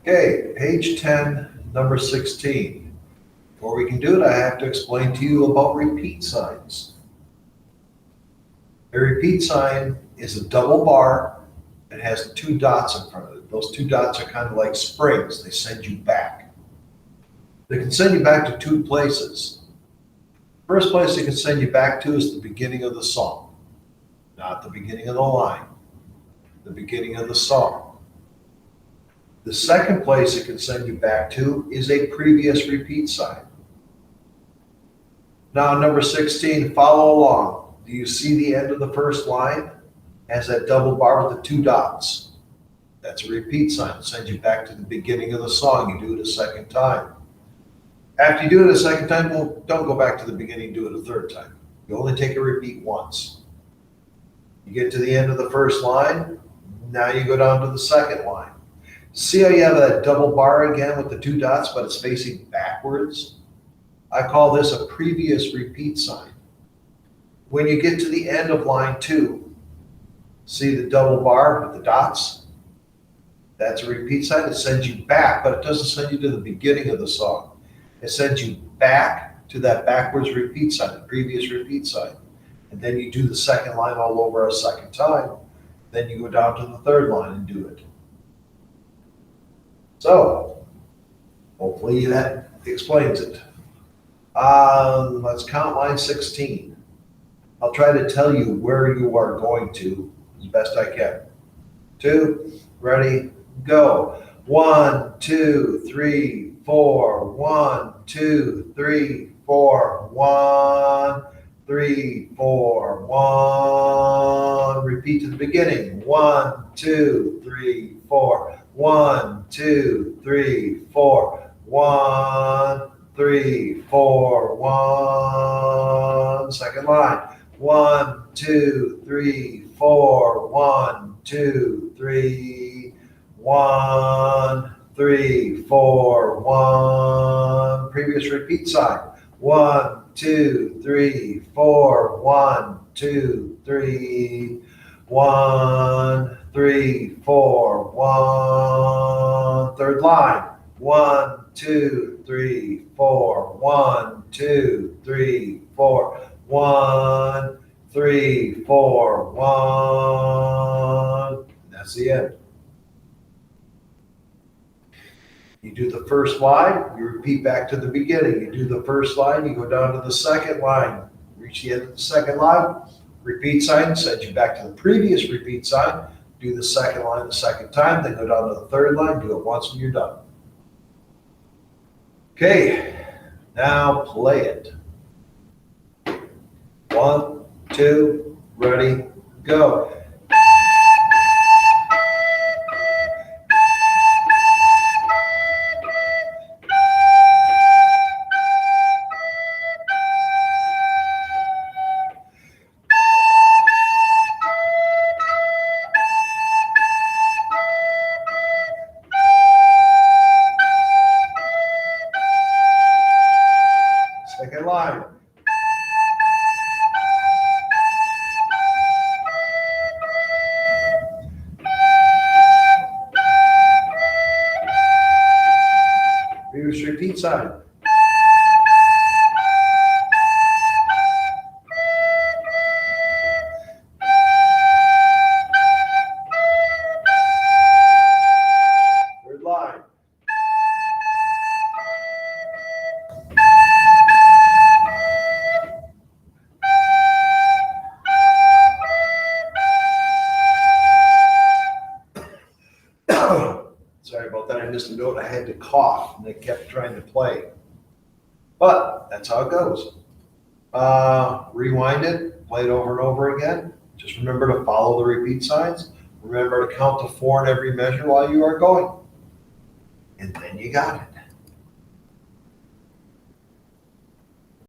Okay, page 10, number 16. Before we can do it, I have to explain to you about repeat signs. A repeat sign is a double bar that has two dots in front of it. Those two dots are kind of like springs. They send you back. They can send you back to two places. First place they can send you back to is the beginning of the song, not the beginning of the line, the beginning of the song. The second place it can send you back to is a previous repeat sign. Now, number 16, follow along. Do you see the end of the first line? Has that double bar with the two dots. That's a repeat sign. It sends you back to the beginning of the song. You do it a second time. After you do it a second time, well, don't go back to the beginning, do it a third time. You only take a repeat once. You get to the end of the first line, now you go down to the second line. See how you have that double bar again with the two dots, but it's facing backwards? I call this a previous repeat sign. When you get to the end of line 2, see the double bar with the dots? That's a repeat sign. It sends you back, but it doesn't send you to the beginning of the song. It sends you back to that backwards repeat sign, the previous repeat sign. And then you do the second line all over a second time. Then you go down to the third line and do it. So, hopefully that explains it. Let's count line 16. I'll try to tell you where you are going to as best I can. 2, ready, go. 1, 2, 3, 4. 1, 2, 3, 4. 1, 3, 4. 1. Repeat to the beginning. 1, 2, 3, 4. 1, 2, 3, 4. 1, 3, 4. 1. Second line. 1, 2, 3, 4. 1, 2, 3. 1, 3, 4. 1. Previous repeat sign. 1, 2, 3, 4. 1, 2, 3. 1, 3, 4. 1. Third line. 1, 2, 3, 4. 1, 2, 3, 4. 1, 3, 4. 1. That's the end. You do the first line, you repeat back to the beginning. You do the first line, you go down to the second line. Reach the end of the second line, repeat sign, sends you back to the previous repeat sign. Do the second line the second time, then go down to the third line, do it once and you're done. Okay, now play it. 1, 2, ready, go. Second line. Previous repeat sign. Third line. Sorry about that. I missed a note. I had to cough and they kept trying to play. But that's how it goes. Rewind it, play it over and over again. Just remember to follow the repeat signs. Remember to count to 4 in every measure while you are going. And then you got it.